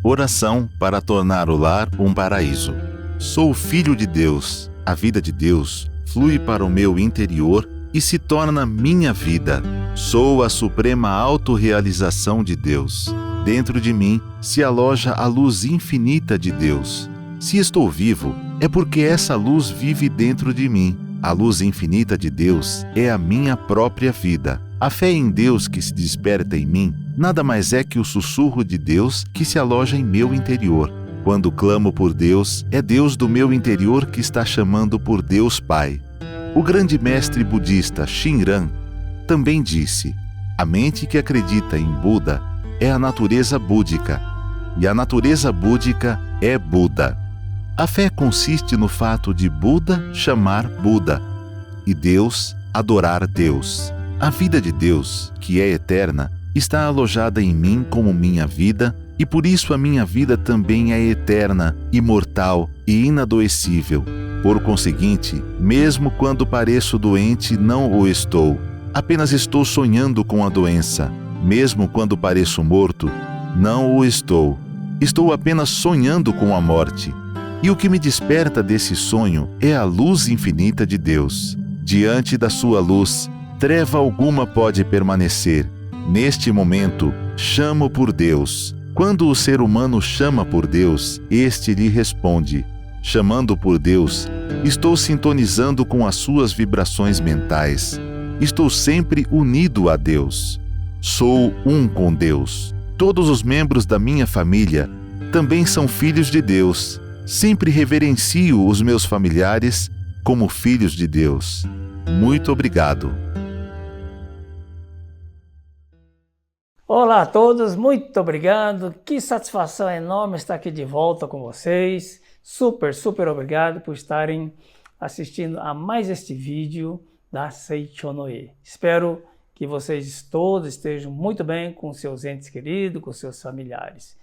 Oração para tornar o lar um paraíso. Sou filho de Deus. A vida de Deus flui para o meu interior e se torna minha vida. Sou a suprema autorrealização de Deus. Dentro de mim se aloja a luz infinita de Deus. Se estou vivo, é porque essa luz vive dentro de mim. A luz infinita de Deus é a minha própria vida. A fé em Deus que se desperta em mim nada mais é que o sussurro de Deus que se aloja em meu interior. Quando clamo por Deus, é Deus do meu interior que está chamando por Deus Pai. O grande mestre budista Shinran também disse: a mente que acredita em Buda é a natureza búdica, e a natureza búdica é Buda. A fé consiste no fato de Buda chamar Buda e Deus adorar Deus. A vida de Deus, que é eterna, está alojada em mim como minha vida, e por isso a minha vida também é eterna, imortal e inadoecível. Por conseguinte, mesmo quando pareço doente, não o estou. Apenas estou sonhando com a doença. Mesmo quando pareço morto, não o estou. Estou apenas sonhando com a morte. E o que me desperta desse sonho é a luz infinita de Deus. Diante da sua luz, treva alguma pode permanecer. Neste momento, chamo por Deus. Quando o ser humano chama por Deus, este lhe responde. Chamando por Deus, estou sintonizando com as suas vibrações mentais. Estou sempre unido a Deus. Sou um com Deus. Todos os membros da minha família também são filhos de Deus. Sempre reverencio os meus familiares como filhos de Deus. Muito obrigado. Olá a todos, muito obrigado. Que satisfação enorme estar aqui de volta com vocês. Super obrigado por estarem assistindo a mais este vídeo da Seichonoye. Espero que vocês todos estejam muito bem com seus entes queridos, com seus familiares.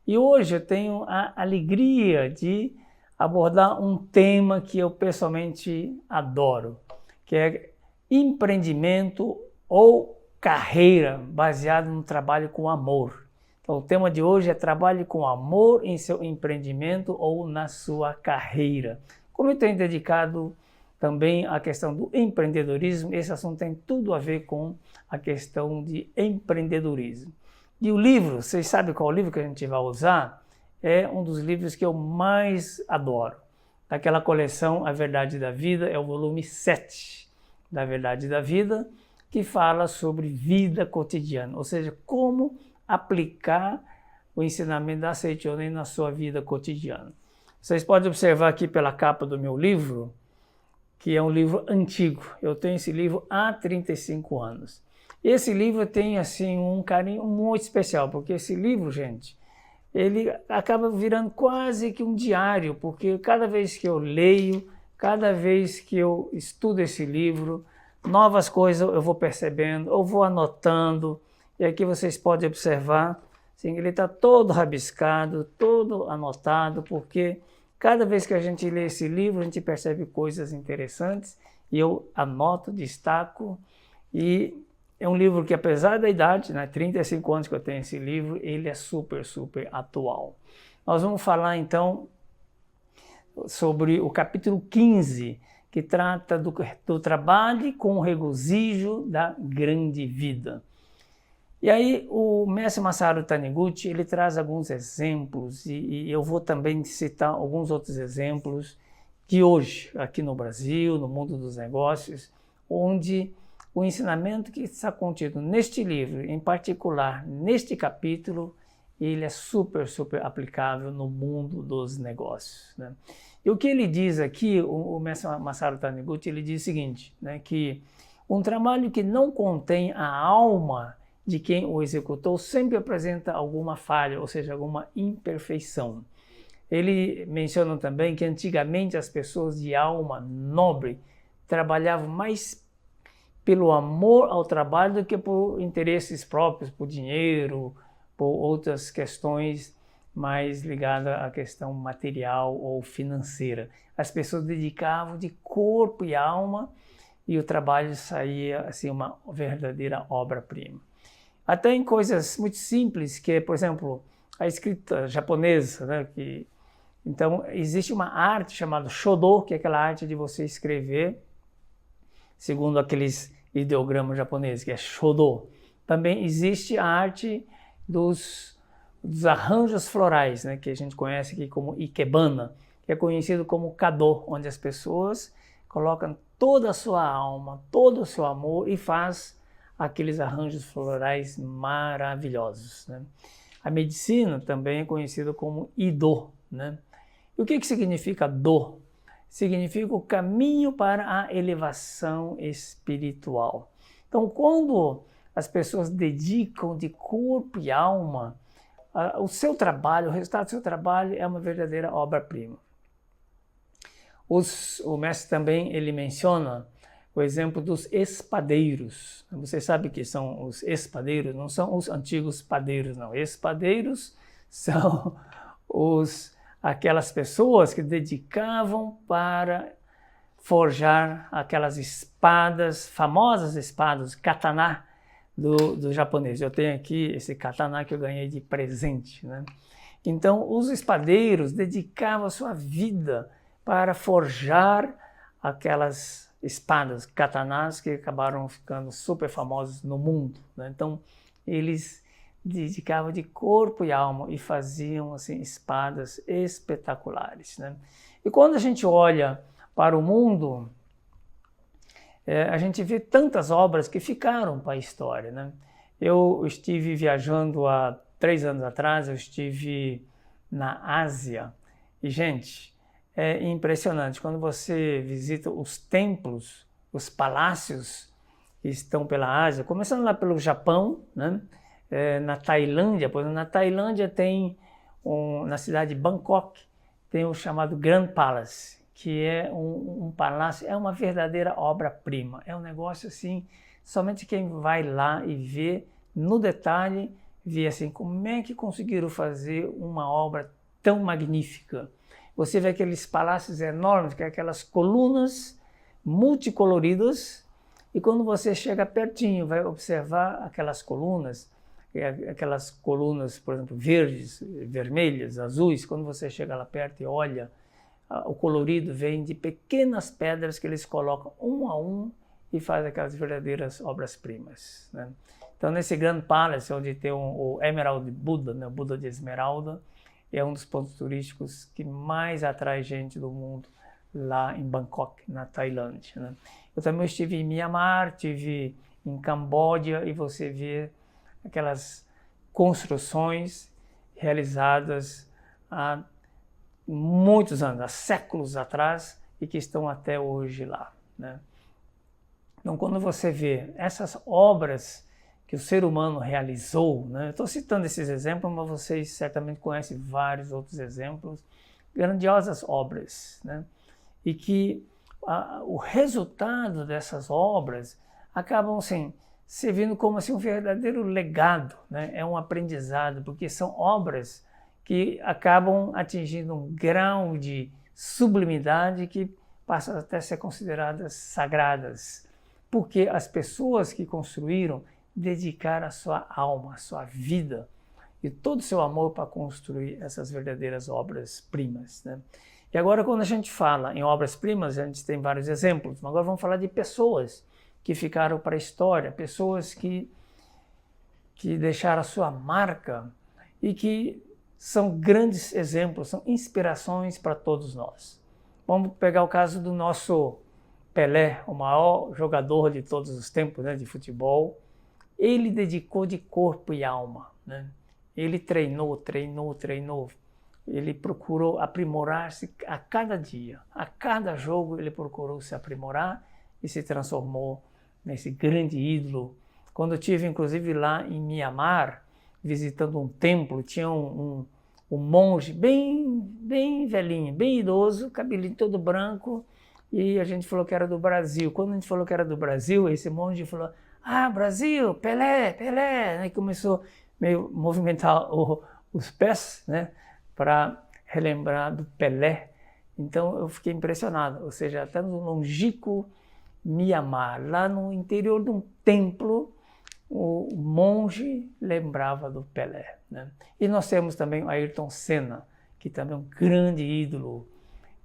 E hoje eu tenho a alegria de abordar um tema que eu pessoalmente adoro, que é empreendimento ou carreira baseado no trabalho com amor. Então, o tema de hoje é trabalhe com amor em seu empreendimento ou na sua carreira. Como eu tenho dedicado também à questão do empreendedorismo, esse assunto tem tudo a ver com a questão de empreendedorismo. E o livro, vocês sabem qual livro que a gente vai usar? É um dos livros que eu mais adoro. Daquela coleção A Verdade da Vida, é o volume 7 da Verdade da Vida, que fala sobre vida cotidiana, ou seja, como aplicar o ensinamento da Seichonoye na sua vida cotidiana. Vocês podem observar aqui pela capa do meu livro, que é um livro antigo. Eu tenho esse livro há 35 anos. Esse livro tem assim um carinho muito especial, porque esse livro, gente, ele acaba virando quase que um diário, porque cada vez que eu leio, cada vez que eu estudo esse livro, novas coisas eu vou percebendo, eu vou anotando, e aqui vocês podem observar, assim, ele está todo rabiscado, todo anotado, porque cada vez que a gente lê esse livro, a gente percebe coisas interessantes, e eu anoto, destaco, e é um livro que, apesar da idade, 35 anos que eu tenho esse livro, ele é super atual. Nós vamos falar, então, sobre o capítulo 15, que trata do trabalho com o regozijo da grande vida. E aí o mestre Masaru Taniguchi, ele traz alguns exemplos, e eu vou também citar alguns outros exemplos de hoje, aqui no Brasil, no mundo dos negócios, onde o ensinamento que está contido neste livro, em particular neste capítulo, ele é super aplicável no mundo dos negócios, né? E o que ele diz aqui, o mestre Masaru Taniguchi, ele diz o seguinte, né, que um trabalho que não contém a alma de quem o executou sempre apresenta alguma falha, ou seja, alguma imperfeição. Ele menciona também que antigamente as pessoas de alma nobre trabalhavam mais pelo amor ao trabalho do que por interesses próprios, por dinheiro, por outras questões mais ligadas à questão material ou financeira. As pessoas dedicavam de corpo e alma e o trabalho saía assim uma verdadeira obra-prima. Até em coisas muito simples, que é, por exemplo, a escrita japonesa, né? Então, existe uma arte chamada Shodo, que é aquela arte de você escrever segundo aqueles ideogramas japoneses, que é Shodo. Também existe a arte dos arranjos florais, né? Que a gente conhece aqui como Ikebana, que é conhecido como Kado, onde as pessoas colocam toda a sua alma, todo o seu amor e faz aqueles arranjos florais maravilhosos, né? A medicina também é conhecida como Ido, né? E o que significa Do? Significa o caminho para a elevação espiritual. Então, quando as pessoas dedicam de corpo e alma, o seu trabalho, o resultado do seu trabalho é uma verdadeira obra-prima. O mestre também ele menciona o exemplo dos espadeiros. Você sabe que são os espadeiros? Não são os antigos padeiros, não. Espadeiros são aquelas pessoas que dedicavam para forjar aquelas espadas, famosas espadas, katana do japonês. Eu tenho aqui esse katana que eu ganhei de presente, né? Então, os espadeiros dedicavam a sua vida para forjar aquelas espadas, katanas, que acabaram ficando super famosas no mundo, né? Então, eles dedicavam de corpo e alma e faziam assim, espadas espetaculares, né? E quando a gente olha para o mundo, a gente vê tantas obras que ficaram para a história, né? Eu estive viajando há 3 anos atrás, eu estive na Ásia e, gente, é impressionante. Quando você visita os templos, os palácios que estão pela Ásia, começando lá pelo Japão, né? Na Tailândia, por exemplo, na Tailândia tem, na cidade de Bangkok, tem o chamado Grand Palace, que é um palácio, é uma verdadeira obra-prima. É um negócio assim, somente quem vai lá e vê no detalhe, vê assim, como é que conseguiram fazer uma obra tão magnífica. Você vê aqueles palácios enormes, que é aquelas colunas multicoloridas, e quando você chega pertinho, vai observar aquelas colunas, por exemplo, verdes, vermelhas, azuis, quando você chega lá perto e olha, o colorido vem de pequenas pedras que eles colocam um a um e fazem aquelas verdadeiras obras-primas, né? Então, nesse Grand Palace, onde tem o Emerald Buda, né, o Buda de Esmeralda, é um dos pontos turísticos que mais atrai gente do mundo lá em Bangkok, na Tailândia, né? Eu também estive em Myanmar, estive em Camboja e você vê aquelas construções realizadas há muitos anos, há séculos atrás e que estão até hoje lá, né? Então, quando você vê essas obras que o ser humano realizou, né? Eu estou citando esses exemplos, mas vocês certamente conhecem vários outros exemplos, grandiosas obras, né? E que o resultado dessas obras acabam assim, servindo como assim, um verdadeiro legado, né? É um aprendizado, porque são obras que acabam atingindo um grau de sublimidade que passam até a ser consideradas sagradas, porque as pessoas que construíram dedicaram a sua alma, a sua vida e todo o seu amor para construir essas verdadeiras obras-primas, né? E agora, quando a gente fala em obras-primas, a gente tem vários exemplos, mas agora vamos falar de pessoas que ficaram para a história, pessoas que deixaram a sua marca e que são grandes exemplos, são inspirações para todos nós. Vamos pegar o caso do nosso Pelé, o maior jogador de todos os tempos, né, de futebol. Ele dedicou de corpo e alma, né? Ele treinou. Ele procurou aprimorar-se a cada dia. A cada jogo ele procurou se aprimorar e se transformou nesse grande ídolo. Quando eu estive, inclusive, lá em Myanmar, visitando um templo, tinha um monge bem velhinho, bem idoso, cabelinho todo branco, e a gente falou que era do Brasil. Quando a gente falou que era do Brasil, esse monge falou: "Ah, Brasil, Pelé", né? E começou meio movimentar os pés, né, para relembrar do Pelé. Então eu fiquei impressionado, ou seja, até no longínquo Myanmar, lá no interior de um templo, o monge lembrava do Pelé, né? E nós temos também o Ayrton Senna, que também é um grande ídolo,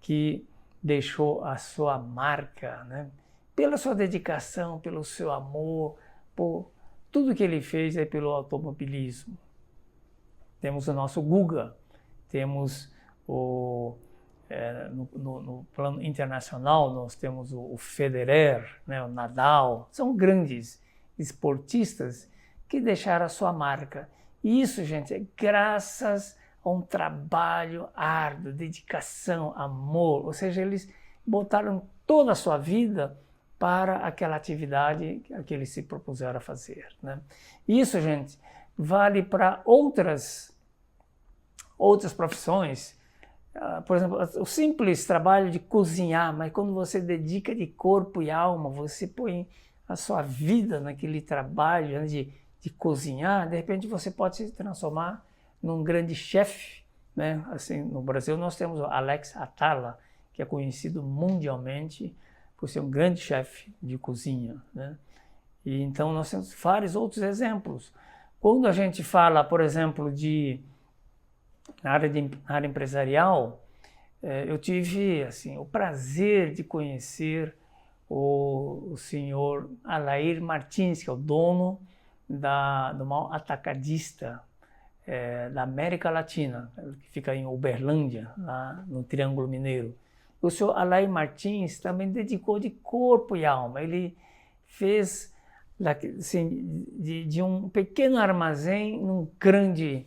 que deixou a sua marca, né? Pela sua dedicação, pelo seu amor, por tudo que ele fez aí pelo automobilismo. Temos o nosso Guga, temos no plano internacional, nós temos o Federer, né, o Nadal, são grandes esportistas que deixaram a sua marca. E isso, gente, é graças a um trabalho árduo, dedicação, amor, ou seja, eles botaram toda a sua vida para aquela atividade que eles se propuseram a fazer, né? Isso, gente, vale para outras profissões. Por exemplo, o simples trabalho de cozinhar, mas quando você dedica de corpo e alma, você põe a sua vida naquele trabalho de cozinhar, de repente você pode se transformar num grande chefe, né? Assim, no Brasil nós temos o Alex Atala, que é conhecido mundialmente por ser um grande chefe de cozinha, né? E então nós temos vários outros exemplos. Quando a gente fala, por exemplo, na área empresarial, eu tive assim, o prazer de conhecer o senhor Alair Martins, que é o dono do maior atacadista da América Latina, que fica em Uberlândia, lá no Triângulo Mineiro. O senhor Alair Martins também dedicou de corpo e alma. Ele fez assim, de um pequeno armazém num grande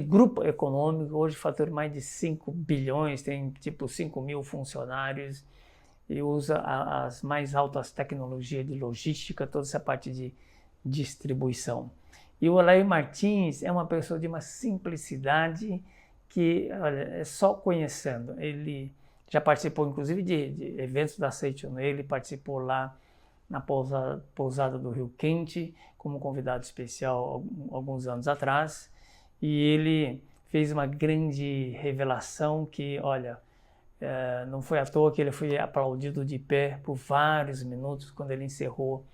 grupo econômico. Hoje fatura mais de 5 bilhões, tem tipo 5 mil funcionários e usa as mais altas tecnologias de logística, toda essa parte de distribuição. E o Alair Martins é uma pessoa de uma simplicidade que, olha, é só conhecendo. Ele já participou, inclusive, de eventos da Seiton. Ele participou lá na pousada do Rio Quente, como convidado especial alguns anos atrás. E ele fez uma grande revelação que, olha, não foi à toa que ele foi aplaudido de pé por vários minutos quando ele encerrou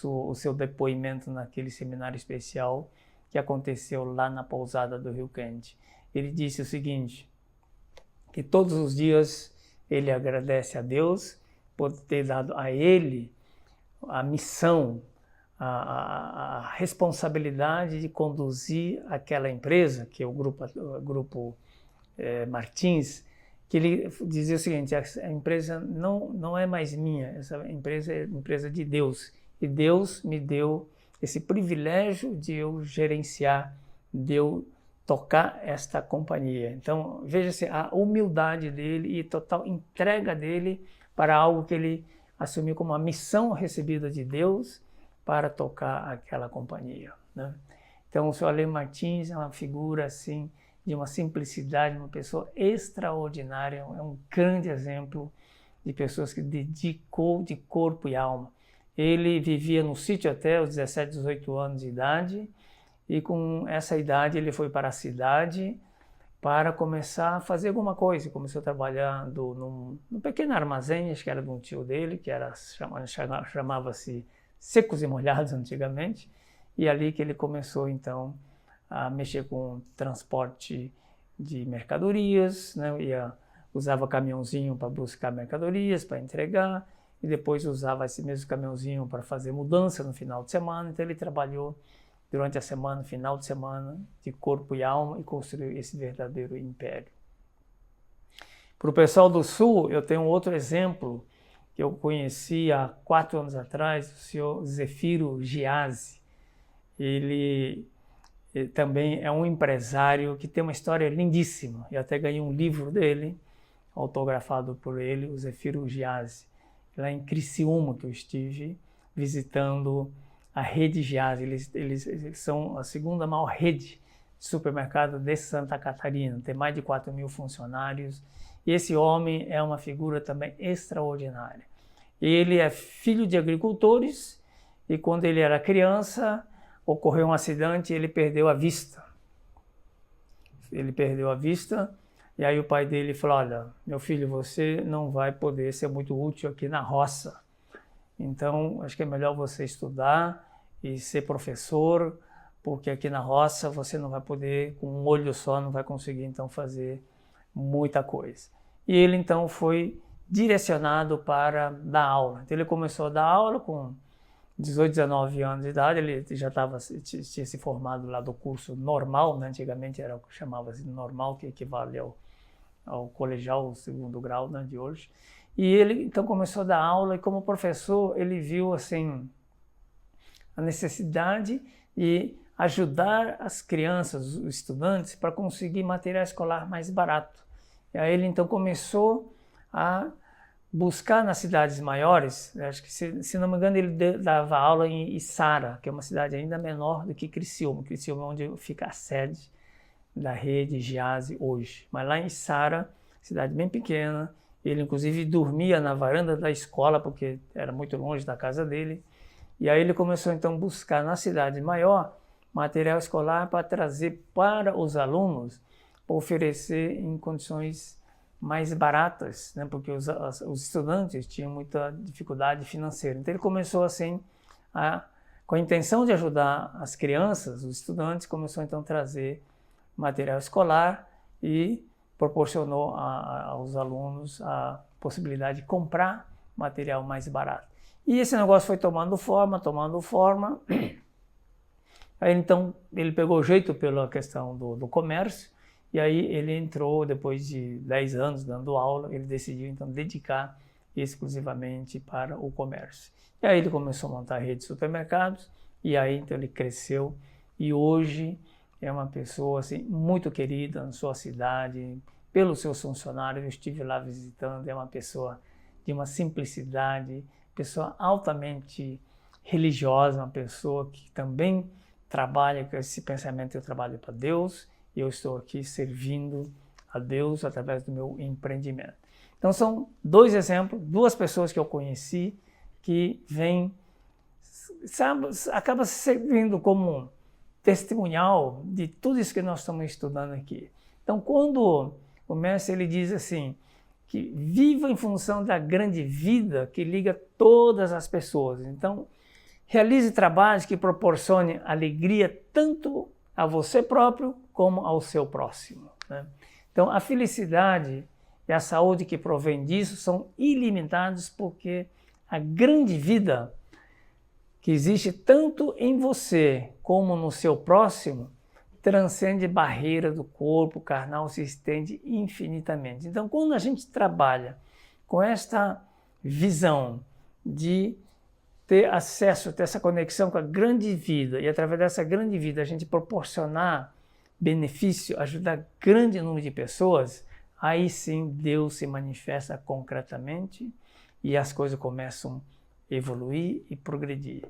o seu depoimento naquele seminário especial que aconteceu lá na pousada do Rio Quente. Ele disse o seguinte, que todos os dias ele agradece a Deus por ter dado a ele a missão, a responsabilidade de conduzir aquela empresa, que é o grupo Martins, que ele dizia o seguinte, a empresa não é mais minha, essa empresa é empresa de Deus. E Deus me deu esse privilégio de eu gerenciar, de eu tocar esta companhia. Então, veja-se a humildade dele e total entrega dele para algo que ele assumiu como uma missão recebida de Deus para tocar aquela companhia, né? Então, o senhor Alair Martins é uma figura assim, de uma simplicidade, uma pessoa extraordinária, é um grande exemplo de pessoas que dedicou de corpo e alma. Ele vivia no sítio até os 17, 18 anos de idade e com essa idade ele foi para a cidade para começar a fazer alguma coisa. Começou trabalhando num pequeno armazém, acho que era de um tio dele, que chamava-se Secos e Molhados antigamente, e ali que ele começou então a mexer com transporte de mercadorias, né? Usava caminhãozinho para buscar mercadorias, para entregar, e depois usava esse mesmo caminhãozinho para fazer mudança no final de semana. Então ele trabalhou durante a semana, final de semana, de corpo e alma, e construiu esse verdadeiro império. Para o pessoal do Sul, eu tenho outro exemplo que eu conheci há 4 anos atrás, o senhor Zefiro Giazzi. Ele também é um empresário que tem uma história lindíssima. Eu até ganhei um livro dele, autografado por ele, o Zefiro Giazzi, lá em Criciúma, que eu estive visitando a rede Giazzi. Eles são a segunda maior rede de supermercado de Santa Catarina, tem mais de 4 mil funcionários, e esse homem é uma figura também extraordinária. Ele é filho de agricultores, e quando ele era criança, ocorreu um acidente e ele perdeu a vista. E aí o pai dele falou, olha, meu filho, você não vai poder ser muito útil aqui na roça. Então, acho que é melhor você estudar e ser professor, porque aqui na roça você não vai poder, com um olho só, não vai conseguir então fazer muita coisa. E ele então foi direcionado para dar aula. Então ele começou a dar aula com 18, 19 anos de idade, ele já tinha se formado lá do curso normal, né? Antigamente era o que chamava-se de normal, que equivale ao colegial, o segundo grau, né, de hoje. E ele então começou a dar aula e como professor ele viu assim a necessidade de ajudar as crianças, os estudantes, para conseguir material escolar mais barato. E aí ele então começou a buscar nas cidades maiores, acho que se não me engano ele dava aula em Içara, que é uma cidade ainda menor do que Criciúma. Criciúma é onde fica a sede da rede Giase hoje. Mas lá em Içara, cidade bem pequena, ele inclusive dormia na varanda da escola, porque era muito longe da casa dele. E aí ele começou então a buscar na cidade maior material escolar para trazer para os alunos, para oferecer em condições mais baratas, né? Porque os estudantes tinham muita dificuldade financeira. Então ele começou assim, com a intenção de ajudar as crianças, os estudantes, começou então a trazer material escolar e proporcionou aos alunos a possibilidade de comprar material mais barato. E esse negócio foi tomando forma. Aí então ele pegou jeito pela questão do comércio, e aí ele entrou, depois de 10 anos dando aula, ele decidiu então dedicar exclusivamente para o comércio. E aí ele começou a montar a rede de supermercados, e aí então ele cresceu, e hoje é uma pessoa assim, muito querida na sua cidade, pelos seus funcionários. Eu estive lá visitando, é uma pessoa de uma simplicidade, pessoa altamente religiosa, uma pessoa que também trabalha com esse pensamento: eu trabalho para Deus, e eu estou aqui servindo a Deus através do meu empreendimento. Então são dois exemplos, duas pessoas que eu conheci que vêm, acaba servindo como testemunhal de tudo isso que nós estamos estudando aqui. Então quando o mestre ele diz assim, que viva em função da grande vida que liga todas as pessoas. Então realize trabalhos que proporcionem alegria tanto a você próprio como ao seu próximo, né? Então, a felicidade e a saúde que provém disso são ilimitados, porque a grande vida que existe tanto em você como no seu próximo transcende barreira do corpo carnal, se estende infinitamente. Então, quando a gente trabalha com esta visão de ter acesso, ter essa conexão com a grande vida, e através dessa grande vida a gente proporcionar benefício, ajudar grande número de pessoas, aí sim Deus se manifesta concretamente e as coisas começam a evoluir e progredir.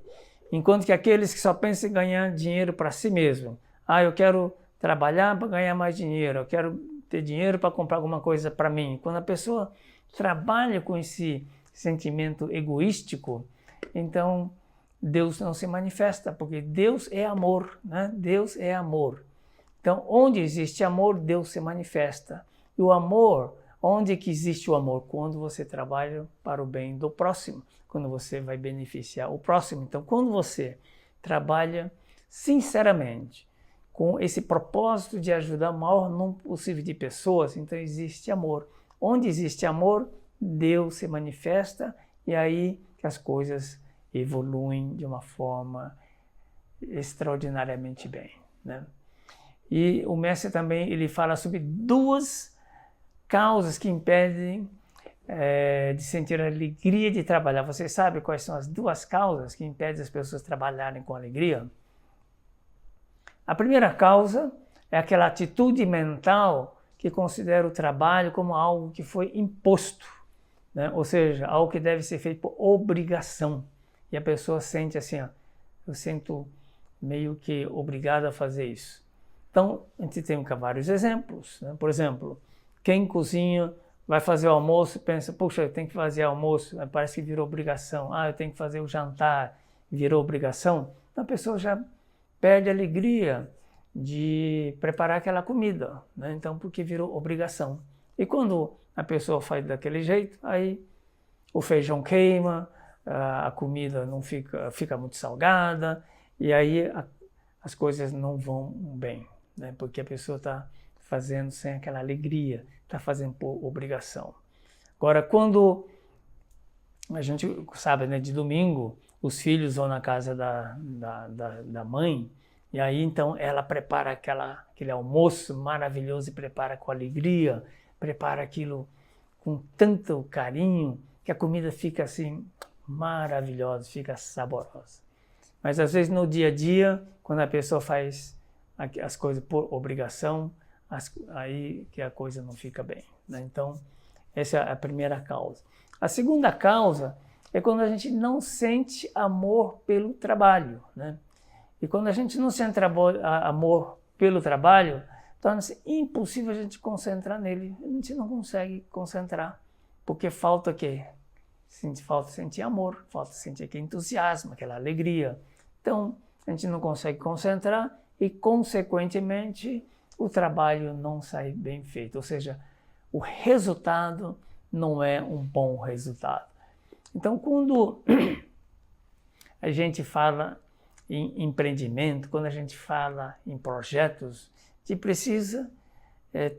Enquanto que aqueles que só pensam em ganhar dinheiro para si mesmo, eu quero trabalhar para ganhar mais dinheiro, eu quero ter dinheiro para comprar alguma coisa para mim. Quando a pessoa trabalha com esse sentimento egoístico, então Deus não se manifesta, porque Deus é amor, né? Deus é amor. Então, onde existe amor, Deus se manifesta. E o amor, onde que existe o amor? Quando você trabalha para o bem do próximo, quando você vai beneficiar o próximo. Então, quando você trabalha sinceramente, com esse propósito de ajudar o maior número possível de pessoas, então existe amor. Onde existe amor, Deus se manifesta, e aí que as coisas evoluem de uma forma extraordinariamente bem, né? E o mestre também ele fala sobre duas causas que impedem de sentir a alegria de trabalhar. Vocês sabem quais são as duas causas que impedem as pessoas trabalharem com alegria? A primeira causa é aquela atitude mental que considera o trabalho como algo que foi imposto, né? Ou seja, algo que deve ser feito por obrigação. E a pessoa sente assim, eu sinto meio que obrigado a fazer isso. Então, a gente tem vários exemplos, né? Por exemplo, quem cozinha, vai fazer o almoço, pensa, puxa, eu tenho que fazer almoço, parece que virou obrigação. Eu tenho que fazer o jantar, virou obrigação. Então a pessoa já perde a alegria de preparar aquela comida, né? Então, porque virou obrigação. E quando a pessoa faz daquele jeito, aí o feijão queima, a comida não fica muito salgada, e aí as coisas não vão bem, né? Porque a pessoa está fazendo sem aquela alegria, está fazendo por obrigação. Agora, quando a gente sabe, né, de domingo, os filhos vão na casa da mãe, e aí então ela prepara aquele almoço maravilhoso e prepara com alegria, prepara aquilo com tanto carinho, que a comida fica assim maravilhosa, fica saborosa. Mas às vezes no dia a dia, quando a pessoa faz as coisas por obrigação, aí que a coisa não fica bem, né? Então, essa é a primeira causa. A segunda causa é quando a gente não sente amor pelo trabalho, né? E quando a gente não sente amor pelo trabalho, torna-se impossível a gente concentrar nele. A gente não consegue concentrar, porque falta o quê? Falta sentir amor, falta sentir aquele entusiasmo, aquela alegria. Então, a gente não consegue concentrar e, consequentemente, o trabalho não sai bem feito. Ou seja, o resultado não é um bom resultado. Então, quando a gente fala em empreendimento, quando a gente fala em projetos, a gente precisa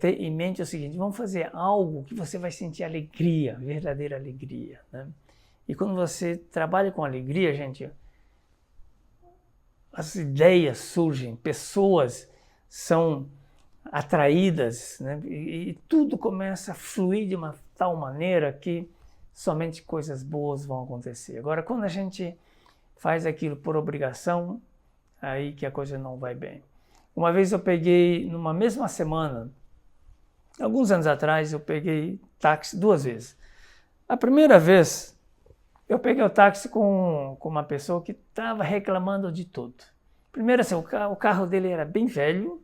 ter em mente o seguinte: vamos fazer algo que você vai sentir alegria, verdadeira alegria, né? E quando você trabalha com alegria, gente, as ideias surgem, pessoas são atraídas, né? E tudo começa a fluir de uma tal maneira que somente coisas boas vão acontecer. Agora, quando a gente faz aquilo por obrigação, aí que a coisa não vai bem. Uma vez eu peguei, numa mesma semana, alguns anos atrás, eu peguei táxi 2 vezes. A primeira vez, eu peguei o táxi com uma pessoa que estava reclamando de tudo. Primeiro, assim, o carro dele era bem velho,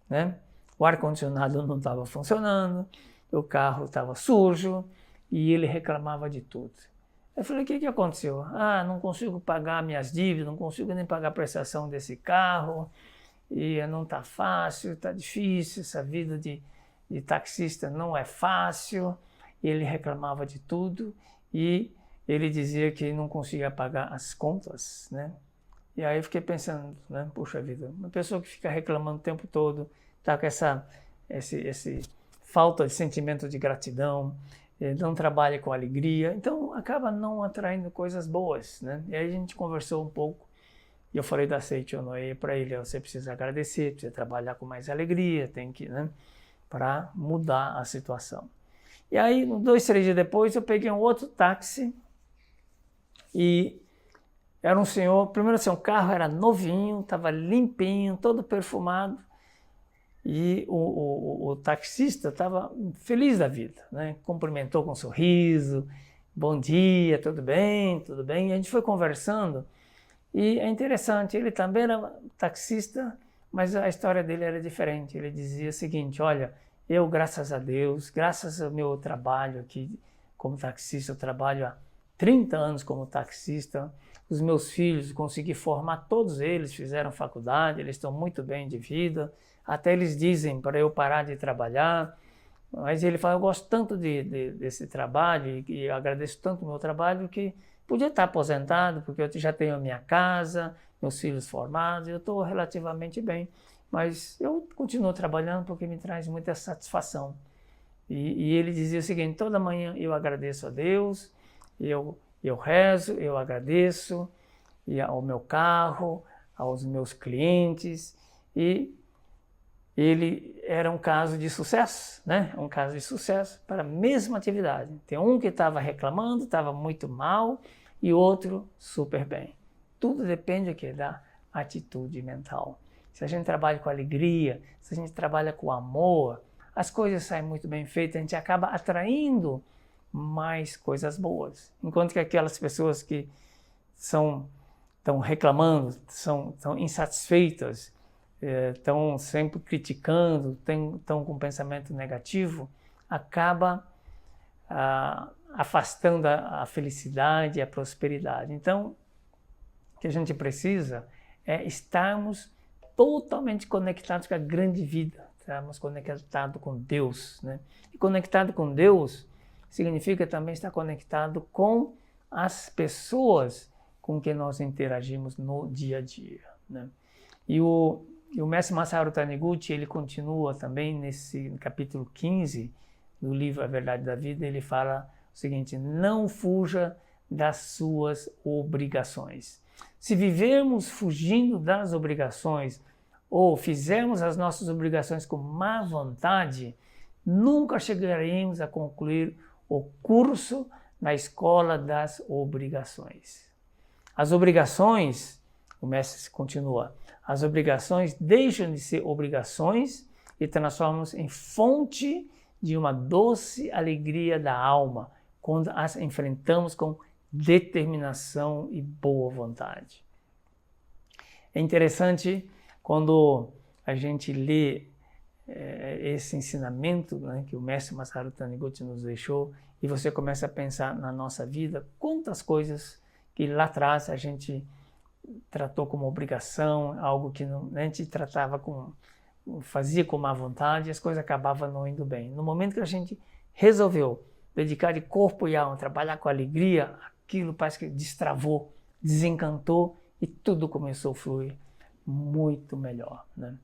né? O ar-condicionado não estava funcionando, o carro estava sujo e ele reclamava de tudo. Eu falei: o que aconteceu? Ah, não consigo pagar minhas dívidas, não consigo nem pagar a prestação desse carro, e não está fácil, está difícil, essa vida de taxista não é fácil. Ele reclamava de tudo e ele dizia que não conseguia pagar as contas, né? E aí eu fiquei pensando, né? Puxa vida, uma pessoa que fica reclamando o tempo todo, está com essa falta de sentimento de gratidão, não trabalha com alegria, então acaba não atraindo coisas boas, né? E aí a gente conversou um pouco e eu falei da Seiichi Onoe para ele: você precisa agradecer, precisa trabalhar com mais alegria, tem que, né, para mudar a situação. E aí, 2, 3 dias depois, eu peguei um outro táxi e era um senhor, primeiro assim, o carro era novinho, estava limpinho, todo perfumado, e o taxista estava feliz da vida, né? Cumprimentou com um sorriso: bom dia, tudo bem, tudo bem. E a gente foi conversando e é interessante, ele também era taxista, mas a história dele era diferente. Ele dizia o seguinte: olha, eu, graças a Deus, graças ao meu trabalho aqui como taxista, eu trabalho há 30 anos como taxista, os meus filhos, consegui formar todos eles, fizeram faculdade, eles estão muito bem de vida, até eles dizem para eu parar de trabalhar, mas ele fala: eu gosto tanto desse trabalho e agradeço tanto o meu trabalho que podia estar aposentado, porque eu já tenho a minha casa, meus filhos formados, eu estou relativamente bem, mas eu continuo trabalhando porque me traz muita satisfação. E ele dizia o seguinte: toda manhã eu agradeço a Deus, eu rezo, eu agradeço ao meu carro, aos meus clientes, e ele era um caso de sucesso, né? Um caso de sucesso para a mesma atividade. Tem um que estava reclamando, estava muito mal, e outro super bem. Tudo depende aqui da atitude mental. Se a gente trabalha com alegria, se a gente trabalha com amor, as coisas saem muito bem feitas, a gente acaba atraindo mais coisas boas. Enquanto que aquelas pessoas que estão reclamando, estão insatisfeitas, estão sempre criticando, estão com pensamento negativo, acaba afastando a felicidade e a prosperidade. Então, o que a gente precisa é estarmos totalmente conectados com a grande vida, estarmos conectados com Deus, né? E conectado com Deus significa também estar conectado com as pessoas com quem nós interagimos no dia a dia. né? E o mestre Masaru Taniguchi, ele continua também nesse capítulo 15 do livro A Verdade da Vida, ele fala o seguinte: não fuja das suas obrigações. Se vivermos fugindo das obrigações ou fizermos as nossas obrigações com má vontade, nunca chegaremos a concluir o curso na escola das obrigações. As obrigações, o mestre continua, as obrigações deixam de ser obrigações e transformam-se em fonte de uma doce alegria da alma, quando as enfrentamos com determinação e boa vontade. É interessante quando a gente lê esse ensinamento, né, que o mestre Masaru Taniguchi nos deixou, e você começa a pensar na nossa vida, quantas coisas que lá atrás a gente tratou como obrigação, algo que não, a gente fazia com má vontade, e as coisas acabavam não indo bem. No momento que a gente resolveu dedicar de corpo e alma, trabalhar com alegria, aquilo parece que destravou, desencantou e tudo começou a fluir muito melhor, né?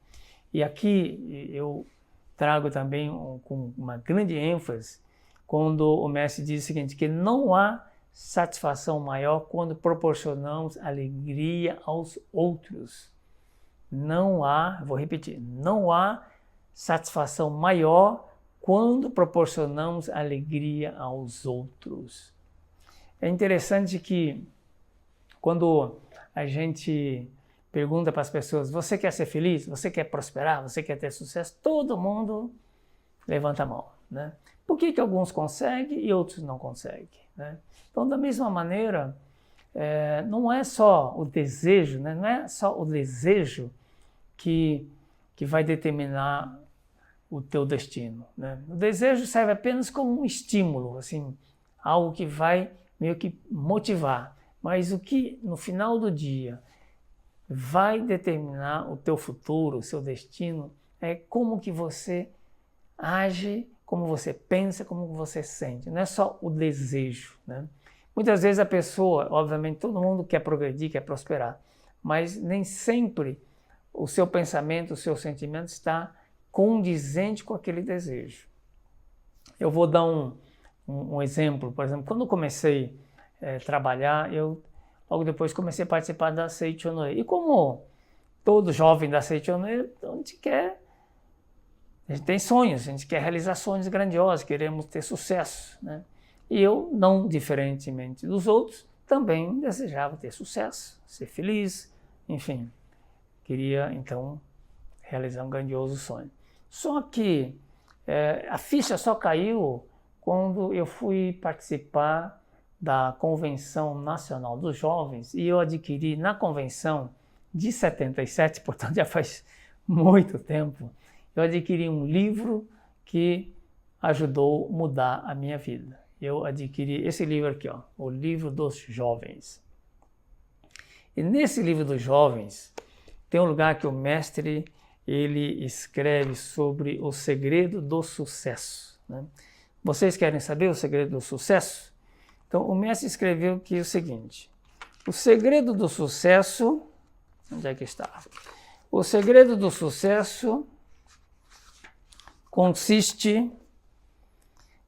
E aqui eu trago também com uma grande ênfase quando o mestre diz o seguinte, que não há satisfação maior quando proporcionamos alegria aos outros. Não há, vou repetir, não há satisfação maior quando proporcionamos alegria aos outros. É interessante que quando a gente pergunta para as pessoas, você quer ser feliz? Você quer prosperar? Você quer ter sucesso? Todo mundo levanta a mão, né? Por que alguns conseguem e outros não conseguem, né? Então, da mesma maneira, não é só o desejo, né? Não é só o desejo que vai determinar o teu destino, né? O desejo serve apenas como um estímulo, assim, algo que vai meio que motivar. Mas o que no final do dia vai determinar o teu futuro, o seu destino, é como que você age, como você pensa, como você sente. Não é só o desejo, né? Muitas vezes a pessoa, obviamente todo mundo quer progredir, quer prosperar, mas nem sempre o seu pensamento, o seu sentimento está condizente com aquele desejo. Eu vou dar um exemplo. Por exemplo, quando eu comecei a trabalhar, eu logo depois comecei a participar da Seichonoe. E como todo jovem da Seichonoe, a gente tem sonhos, a gente quer realizar sonhos grandiosos, queremos ter sucesso, né? E eu, não diferentemente dos outros, também desejava ter sucesso, ser feliz, enfim. Queria, então, realizar um grandioso sonho. Só que a ficha só caiu quando eu fui participar da Convenção Nacional dos Jovens e eu adquiri na convenção de 77, portanto já faz muito tempo, eu adquiri um livro que ajudou a mudar a minha vida. Eu adquiri esse livro aqui, ó, o Livro dos Jovens. E nesse Livro dos Jovens tem um lugar que o mestre ele escreve sobre o segredo do sucesso, né? Vocês querem saber o segredo do sucesso? Então o mestre escreveu aqui o seguinte: o segredo do sucesso, onde é que está? O segredo do sucesso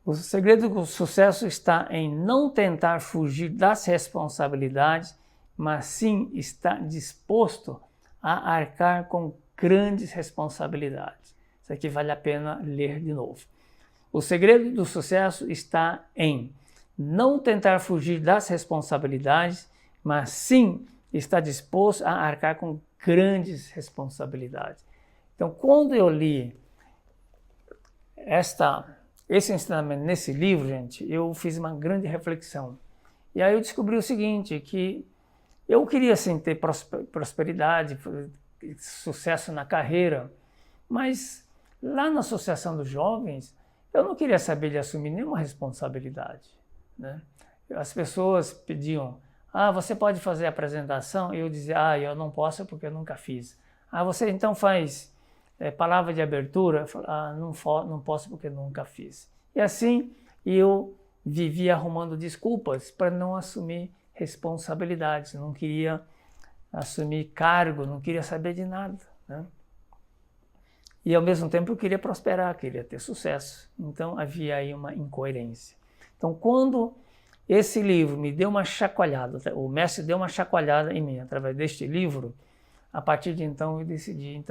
o segredo do sucesso está em não tentar fugir das responsabilidades, mas sim estar disposto a arcar com grandes responsabilidades. Isso aqui vale a pena ler de novo. O segredo do sucesso está em não tentar fugir das responsabilidades, mas sim estar disposto a arcar com grandes responsabilidades. Então, quando eu li esse ensinamento nesse livro, gente, eu fiz uma grande reflexão. E aí eu descobri o seguinte, que eu queria sim ter prosperidade, sucesso na carreira, mas lá na Associação dos Jovens, eu não queria saber de assumir nenhuma responsabilidade, né? As pessoas pediam, você pode fazer a apresentação? E eu dizia, eu não posso porque eu nunca fiz. Você então faz palavra de abertura? Eu falava, não posso porque eu nunca fiz. E assim eu vivia arrumando desculpas para não assumir responsabilidades, não queria assumir cargo, não queria saber de nada, né? E ao mesmo tempo eu queria prosperar, queria ter sucesso. Então havia aí uma incoerência. Então quando esse livro me deu uma chacoalhada, o mestre deu uma chacoalhada em mim através deste livro, a partir de então eu decidi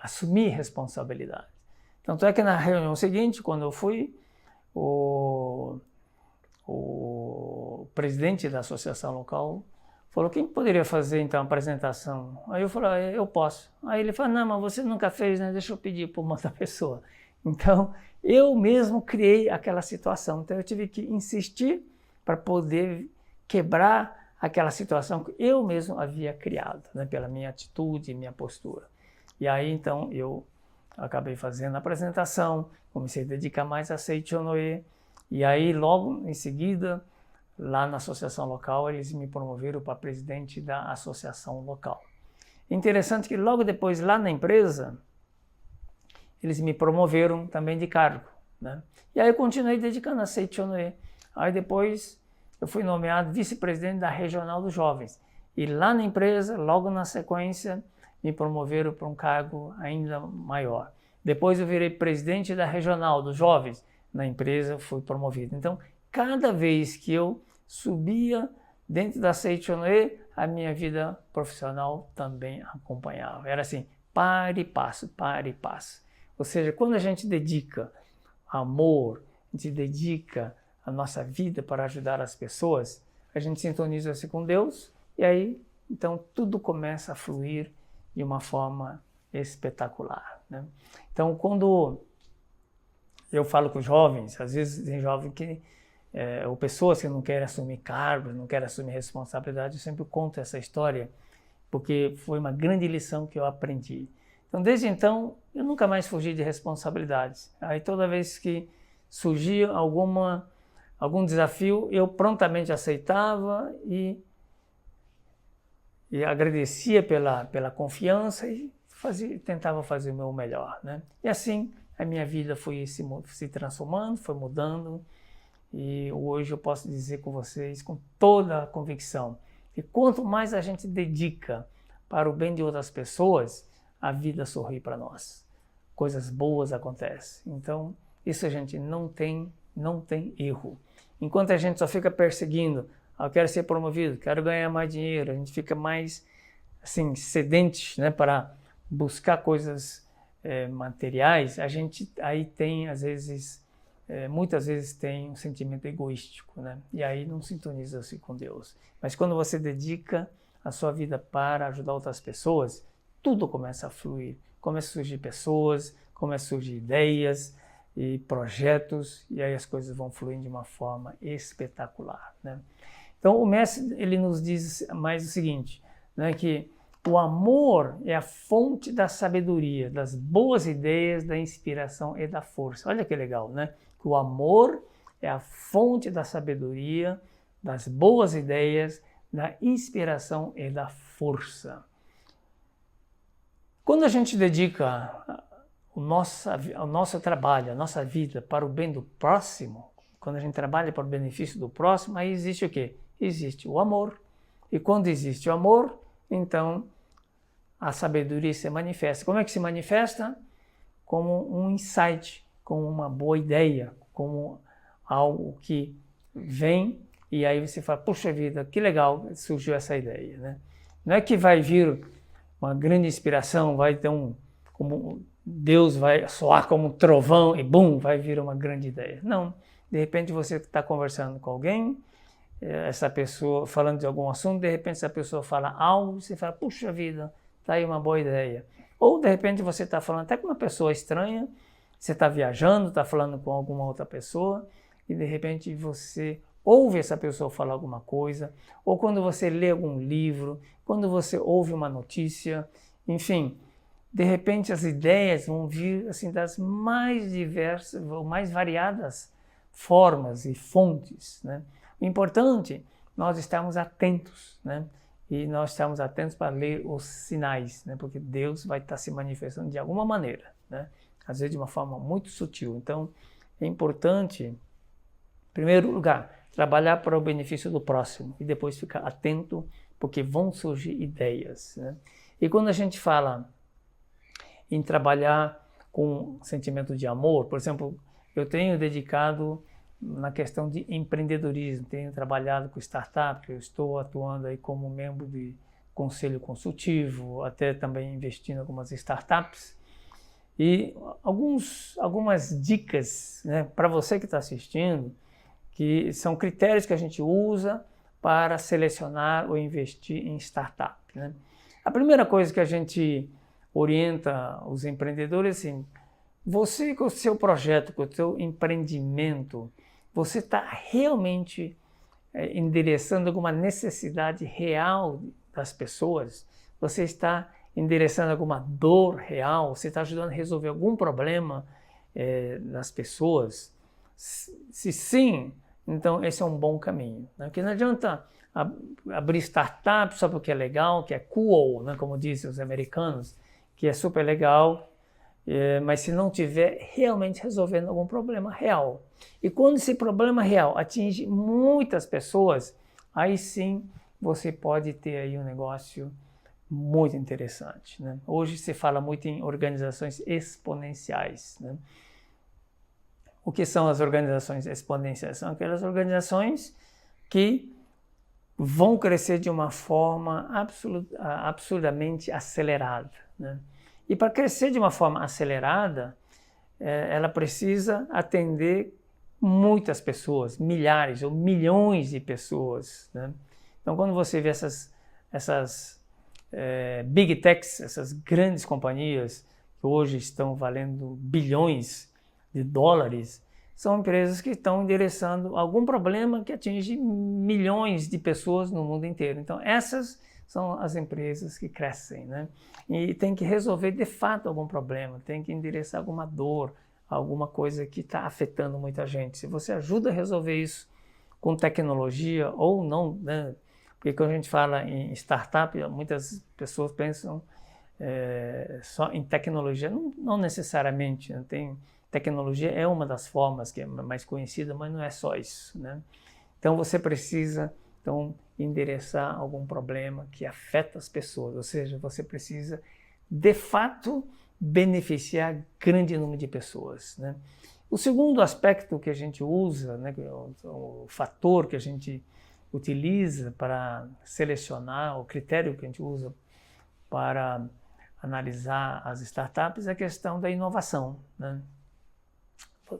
assumir responsabilidade. Tanto é que na reunião seguinte, quando eu fui, o presidente da associação local falou: quem poderia fazer então a apresentação? Aí eu falei: eu posso. Aí ele falou: não, mas você nunca fez, né? Deixa eu pedir para uma outra pessoa. Então eu mesmo criei aquela situação. Então eu tive que insistir para poder quebrar aquela situação que eu mesmo havia criado, né? Pela minha atitude e minha postura. E aí então eu acabei fazendo a apresentação, comecei a dedicar mais a Seichonoye. E aí logo em seguida, lá na associação local, eles me promoveram para presidente da associação local. Interessante que logo depois, lá na empresa, eles me promoveram também de cargo, né? E aí eu continuei dedicando a Seichonoye. Aí depois eu fui nomeado vice-presidente da Regional dos Jovens. E lá na empresa, logo na sequência, me promoveram para um cargo ainda maior. Depois eu virei presidente da Regional dos Jovens. Na empresa fui promovido. Então, cada vez que eu subia dentro da Seichonoye, a minha vida profissional também acompanhava. Era assim, pare e passo, pare e passo. Ou seja, quando a gente dedica amor, a gente dedica a nossa vida para ajudar as pessoas, a gente sintoniza-se com Deus e aí, então, tudo começa a fluir de uma forma espetacular, né? Então, quando eu falo com os jovens, às vezes tem jovens que, ou pessoas que não querem assumir cargos, não querem assumir responsabilidade, eu sempre conto essa história, porque foi uma grande lição que eu aprendi. Então, desde então, eu nunca mais fugi de responsabilidades. Aí, toda vez que surgia algum desafio, eu prontamente aceitava e agradecia pela confiança e tentava fazer o meu melhor, né? E assim, a minha vida foi se transformando, foi mudando, e hoje eu posso dizer com vocês, com toda a convicção, que quanto mais a gente dedica para o bem de outras pessoas, a vida sorri para nós. Coisas boas acontecem. Então, isso a gente não tem erro. Enquanto a gente só fica perseguindo, eu quero ser promovido, quero ganhar mais dinheiro, a gente fica mais assim, sedentes, né, para buscar coisas materiais, a gente aí tem, às vezes, muitas vezes tem um sentimento egoístico, né? E aí não sintoniza-se com Deus. Mas quando você dedica a sua vida para ajudar outras pessoas, tudo começa a fluir. Começa a surgir pessoas, começa a surgir ideias e projetos, e aí as coisas vão fluindo de uma forma espetacular, né? Então o mestre, ele nos diz mais o seguinte, né, que o amor é a fonte da sabedoria, das boas ideias, da inspiração e da força. Olha que legal, né? O amor é a fonte da sabedoria, das boas ideias, da inspiração e da força. Quando a gente dedica o nosso trabalho, a nossa vida para o bem do próximo, quando a gente trabalha para o benefício do próximo, aí existe o quê? Existe o amor. E quando existe o amor, então a sabedoria se manifesta. Como é que se manifesta? Como um insight, como uma boa ideia, como algo que vem e aí você fala, puxa vida, que legal, surgiu essa ideia, né? Não é que vai vir uma grande inspiração, vai ter como Deus vai soar como um trovão e bum, vai vir uma grande ideia. Não, de repente você está conversando com alguém, essa pessoa falando de algum assunto, de repente essa pessoa fala algo, você fala, puxa vida, tá aí uma boa ideia. Ou de repente você está falando até com uma pessoa estranha, você está viajando, está falando com alguma outra pessoa, e de repente você ouve essa pessoa falar alguma coisa, ou quando você lê algum livro, quando você ouve uma notícia, enfim, de repente as ideias vão vir assim das mais diversas, mais variadas formas e fontes, né? O importante, nós estarmos atentos, né? E nós estamos atentos para ler os sinais, né? Porque Deus vai estar se manifestando de alguma maneira, né? Às vezes de uma forma muito sutil. Então, é importante, em primeiro lugar, trabalhar para o benefício do próximo e depois ficar atento, porque vão surgir ideias, né? E quando a gente fala em trabalhar com sentimento de amor, por exemplo, eu tenho dedicado na questão de empreendedorismo, tenho trabalhado com startups, eu estou atuando aí como membro de conselho consultivo, até também investindo em algumas startups. E algumas dicas, né, para você que está assistindo, que são critérios que a gente usa para selecionar ou investir em startup, né? A primeira coisa que a gente orienta os empreendedores é assim: você com o seu projeto, com o seu empreendimento, você está realmente endereçando alguma necessidade real das pessoas? Você está endereçando alguma dor real? Você está ajudando a resolver algum problema das pessoas? Se sim, então esse é um bom caminho, né? Porque não adianta abrir startup só porque é legal, que é cool, né? Como dizem os americanos, que é super legal, mas se não tiver realmente resolvendo algum problema real. E quando esse problema real atinge muitas pessoas, aí sim você pode ter aí um negócio muito interessante, né? Hoje se fala muito em organizações exponenciais, né? O que são as organizações exponenciais? São aquelas organizações que vão crescer de uma forma absurdamente acelerada, né? E para crescer de uma forma acelerada, ela precisa atender muitas pessoas, milhares ou milhões de pessoas, né? Então, quando você vê essas big techs, essas grandes companhias que hoje estão valendo bilhões de dólares, são empresas que estão endereçando algum problema que atinge milhões de pessoas no mundo inteiro. Então, essas são as empresas que crescem, né? E tem que resolver de fato algum problema, tem que endereçar alguma dor, alguma coisa que está afetando muita gente. Se você ajuda a resolver isso com tecnologia ou não, né? Porque quando a gente fala em startup, muitas pessoas pensam só em tecnologia. Não necessariamente, né? Tecnologia é uma das formas que é mais conhecida, mas não é só isso, né? Então você precisa endereçar algum problema que afeta as pessoas, ou seja, você precisa de fato beneficiar grande número de pessoas, né? O segundo aspecto que a gente usa, né, o fator que a gente utiliza para selecionar, o critério que a gente usa para analisar as startups é a questão da inovação, né?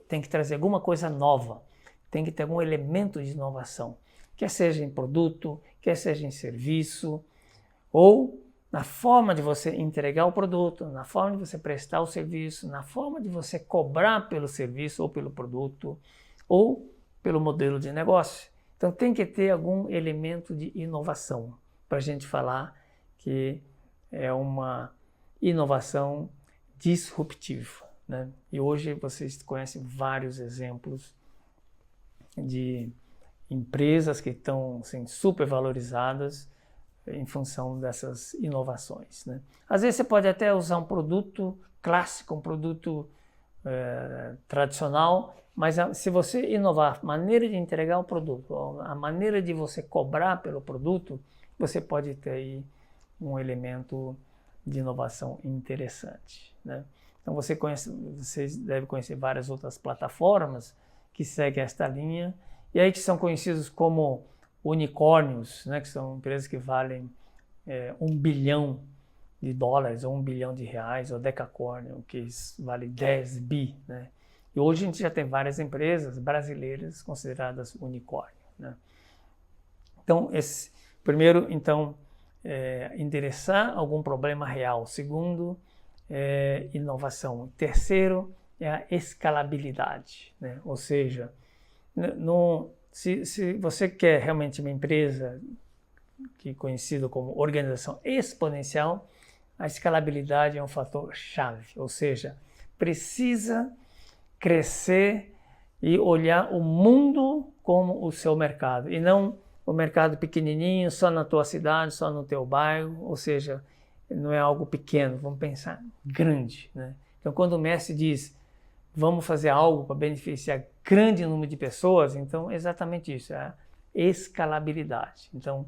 Tem que trazer alguma coisa nova, tem que ter algum elemento de inovação, quer seja em produto, quer seja em serviço, ou na forma de você entregar o produto, na forma de você prestar o serviço, na forma de você cobrar pelo serviço ou pelo produto, ou pelo modelo de negócio. Então tem que ter algum elemento de inovação para a gente falar que é uma inovação disruptiva, né? E hoje vocês conhecem vários exemplos de empresas que estão assim, super valorizadas em função dessas inovações, né? Às vezes você pode até usar um produto clássico, um produto tradicional, mas se você inovar a maneira de entregar o produto, a maneira de você cobrar pelo produto, você pode ter aí um elemento de inovação interessante, né? Então vocês devem conhecer várias outras plataformas que seguem esta linha, e aí que são conhecidos como unicórnios, né? Que são empresas que valem $1 bilhão ou $1 bilhão, ou decacórnio, que vale 10 bi, né? E hoje a gente já tem várias empresas brasileiras consideradas unicórnio, né? Então, primeiro, endereçar algum problema real. Segundo, inovação. Terceiro, é a escalabilidade, né? Ou seja, se você quer realmente uma empresa que é conhecida como organização exponencial, a escalabilidade é um fator chave, ou seja, precisa crescer e olhar o mundo como o seu mercado, e não o mercado pequenininho, só na tua cidade, só no teu bairro, ou seja, não é algo pequeno, vamos pensar grande, né? Então, quando o mestre diz, vamos fazer algo para beneficiar grande número de pessoas, então é exatamente isso, é a escalabilidade. Então,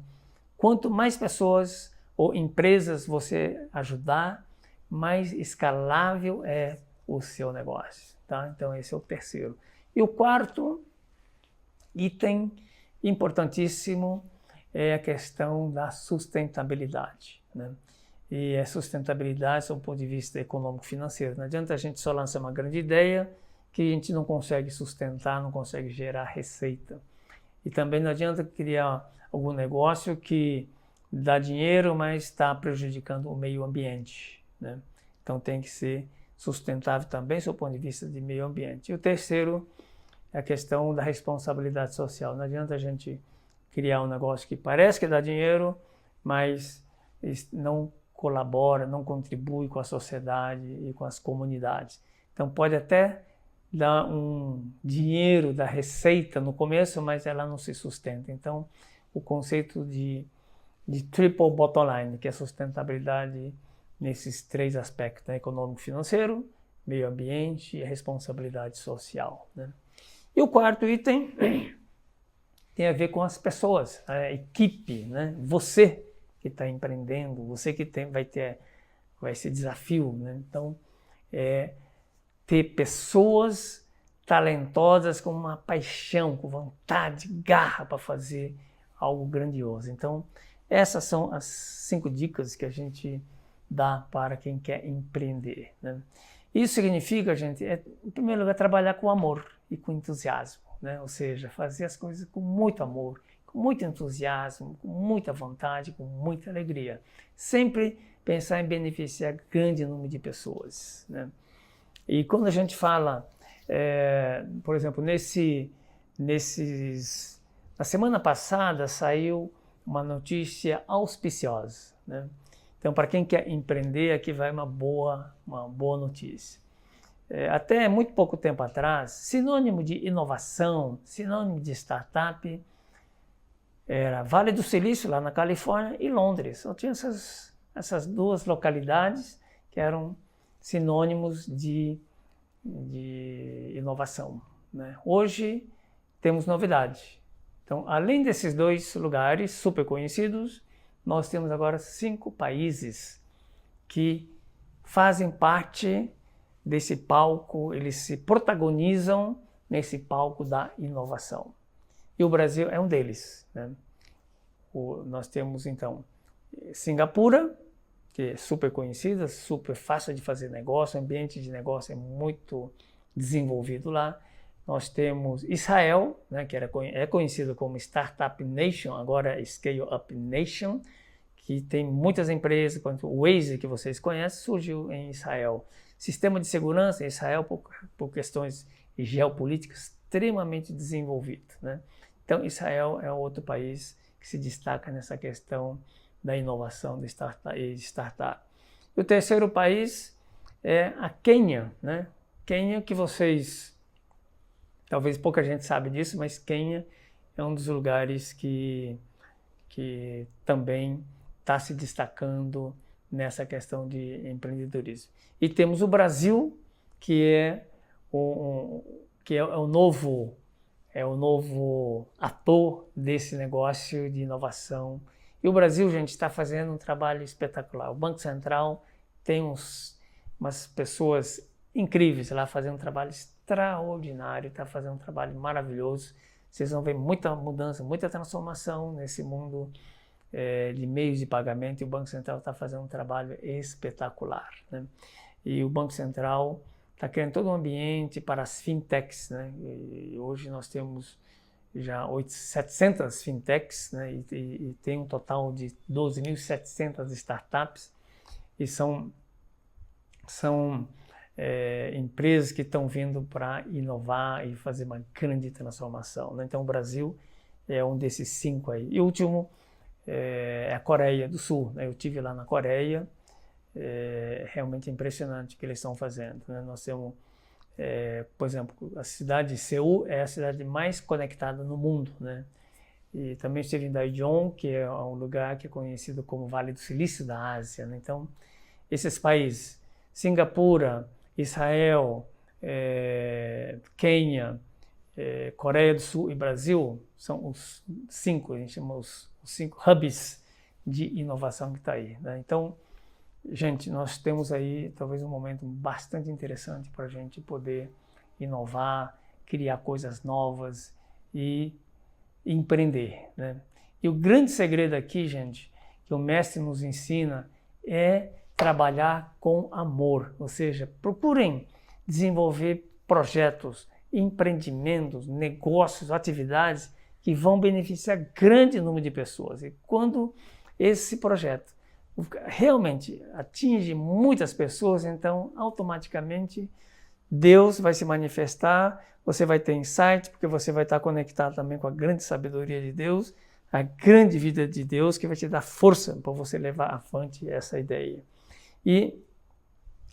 quanto mais pessoas ou empresas você ajudar, mais escalável é o seu negócio, tá? Então esse é o terceiro. E o quarto item importantíssimo é a questão da sustentabilidade, né? E a sustentabilidade do ponto de vista econômico-financeiro. Não adianta a gente só lançar uma grande ideia que a gente não consegue sustentar, não consegue gerar receita. E também não adianta criar algum negócio que dá dinheiro, mas está prejudicando o meio ambiente, né? Então tem que ser sustentável também do ponto de vista de meio ambiente. E o terceiro é a questão da responsabilidade social. Não adianta a gente criar um negócio que parece que dá dinheiro, mas não colabora, não contribui com a sociedade e com as comunidades. Então pode até dar um dinheiro da receita no começo, mas ela não se sustenta. Então o conceito de triple bottom line, que é a sustentabilidade nesses três aspectos, né? Econômico, financeiro, meio ambiente e a responsabilidade social, né? E o quarto item tem a ver com as pessoas, a equipe, né? Você que está empreendendo, você que vai ser desafio, né? Então, ter pessoas talentosas com uma paixão, com vontade, garra para fazer algo grandioso. Então, essas são as 5 dicas que a gente dá para quem quer empreender, né? Isso significa, gente, em primeiro lugar, trabalhar com amor e com entusiasmo, né? Ou seja, fazer as coisas com muito amor, com muito entusiasmo, com muita vontade, com muita alegria. Sempre pensar em beneficiar grande número de pessoas, né? E quando a gente fala, por exemplo, na semana passada saiu uma notícia auspiciosa, né? Então, para quem quer empreender, aqui vai uma boa notícia. Até muito pouco tempo atrás, sinônimo de inovação, sinônimo de startup, era Vale do Silício, lá na Califórnia, e Londres. Só tinha essas 2 localidades que eram sinônimos de inovação, né? Hoje temos novidade. Então, além desses 2 lugares super conhecidos, nós temos agora 5 países que fazem parte desse palco, eles se protagonizam nesse palco da inovação. E o Brasil é um deles, né? Nós temos, então, Singapura, que é super conhecida, super fácil de fazer negócio, o ambiente de negócio é muito desenvolvido lá. Nós temos Israel, né, que é conhecido como Startup Nation, agora é Scale Up Nation, que tem muitas empresas, quanto o Waze, que vocês conhecem, surgiu em Israel. Sistema de segurança em Israel, por questões geopolíticas, extremamente desenvolvido, né? Então, Israel é outro país que se destaca nessa questão da inovação de startup. E o terceiro país é a Quênia, né? Quênia, que vocês, talvez pouca gente sabe disso, mas Quênia é um dos lugares que também está se destacando nessa questão de empreendedorismo. E temos o Brasil, que é o novo ator desse negócio de inovação. E o Brasil, gente, está fazendo um trabalho espetacular. O Banco Central tem umas pessoas incríveis lá fazendo um trabalho extraordinário, está fazendo um trabalho maravilhoso. Vocês vão ver muita mudança, muita transformação nesse mundo de meios de pagamento, e o Banco Central está fazendo um trabalho espetacular, né? E o Banco Central está criando todo um ambiente para as fintechs, né? E hoje nós temos já 700 fintechs, né? E tem um total de 12.700 startups, e são empresas que estão vindo para inovar e fazer uma grande transformação, né? Então o Brasil é um desses 5 aí. E o último é a Coreia do Sul, né? Eu estive lá na Coreia, é realmente impressionante o que eles estão fazendo, né? Nós temos, por exemplo, a cidade de Seul é a cidade mais conectada no mundo, né? E também estive em Daejeon, que é um lugar que é conhecido como Vale do Silício da Ásia, né? Então, esses países, Singapura, Israel, Quênia, Coreia do Sul e Brasil, são os 5, a gente chama os 5 hubs de inovação que está aí, né? Então, gente, nós temos aí talvez um momento bastante interessante para a gente poder inovar, criar coisas novas e empreender, né? E o grande segredo aqui, gente, que o mestre nos ensina é trabalhar com amor, ou seja, procurem desenvolver projetos, empreendimentos, negócios, atividades que vão beneficiar grande número de pessoas. E quando esse projeto realmente atinge muitas pessoas, então automaticamente Deus vai se manifestar, você vai ter insight, porque você vai estar conectado também com a grande sabedoria de Deus, a grande vida de Deus, que vai te dar força para você levar avante essa ideia. E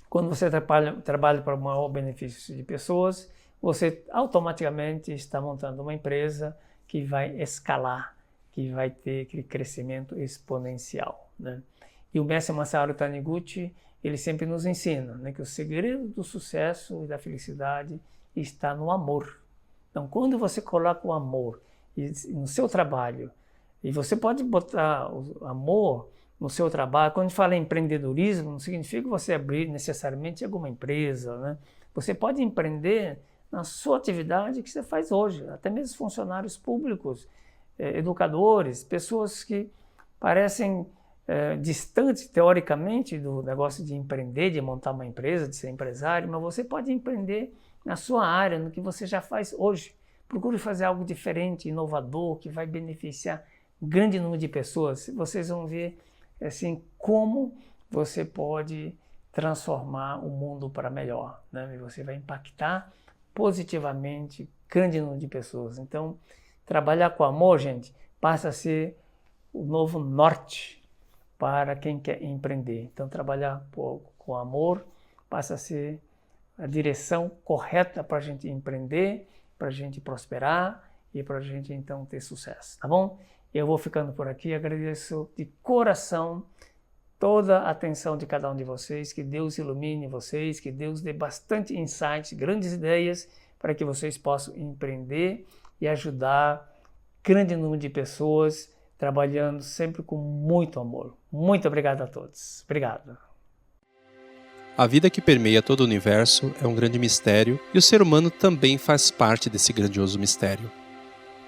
quando você trabalha para o maior benefício de pessoas, você automaticamente está montando uma empresa que vai escalar, que vai ter aquele crescimento exponencial, né? E o mestre Masaru Taniguchi, ele sempre nos ensina, né, que o segredo do sucesso e da felicidade está no amor. Então, quando você coloca o amor no seu trabalho, e você pode botar o amor no seu trabalho, quando a gente fala em empreendedorismo, não significa você abrir necessariamente alguma empresa, né? Você pode empreender na sua atividade que você faz hoje, até mesmo funcionários públicos, educadores, pessoas que parecem distantes teoricamente do negócio de empreender, de montar uma empresa, de ser empresário, mas você pode empreender na sua área, no que você já faz hoje. Procure fazer algo diferente, inovador, que vai beneficiar um grande número de pessoas. Vocês vão ver assim, como você pode transformar o mundo para melhor, né? E você vai impactar positivamente grande número de pessoas. Então, trabalhar com amor, gente, passa a ser o novo norte para quem quer empreender. Então, trabalhar com amor passa a ser a direção correta para a gente empreender, para a gente prosperar e para a gente, então, ter sucesso, tá bom? Eu vou ficando por aqui, agradeço de coração toda a atenção de cada um de vocês, que Deus ilumine vocês, que Deus dê bastante insights, grandes ideias, para que vocês possam empreender e ajudar grande número de pessoas, trabalhando sempre com muito amor. Muito obrigado a todos. Obrigado. A vida que permeia todo o universo é um grande mistério e o ser humano também faz parte desse grandioso mistério.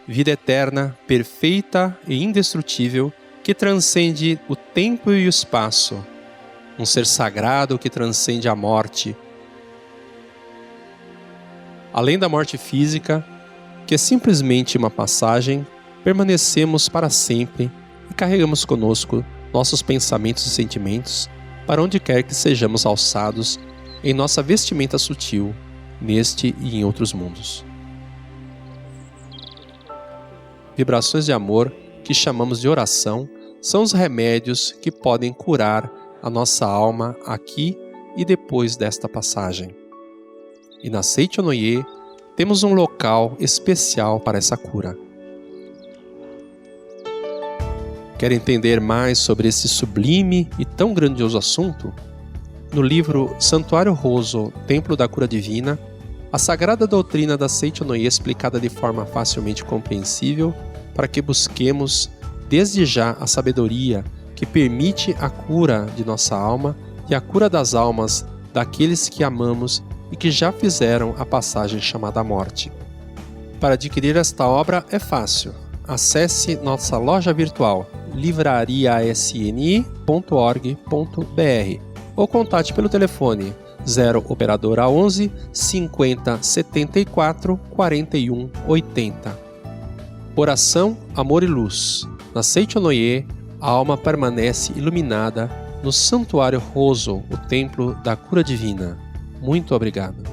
Vida eterna, perfeita e indestrutível, que transcende o tempo e o espaço. Um ser sagrado que transcende a morte. Além da morte física, que é simplesmente uma passagem, permanecemos para sempre e carregamos conosco nossos pensamentos e sentimentos para onde quer que sejamos alçados em nossa vestimenta sutil, neste e em outros mundos. Vibrações de amor, que chamamos de oração, são os remédios que podem curar a nossa alma aqui e depois desta passagem. E na Seicho Noye temos um local especial para essa cura. Quer entender mais sobre esse sublime e tão grandioso assunto? No livro Santuário Roso, Templo da Cura Divina, a sagrada doutrina da Seicho Noye explicada de forma facilmente compreensível para que busquemos desde já a sabedoria que permite a cura de nossa alma e a cura das almas daqueles que amamos e que já fizeram a passagem chamada morte. Para adquirir esta obra é fácil. Acesse nossa loja virtual livrariasni.org.br ou contate pelo telefone 0 operadora 11 50 74 41 80. Oração, amor e luz. Na Seicho Noye, a alma permanece iluminada no Santuário Roso, o Templo da Cura Divina. Muito obrigado.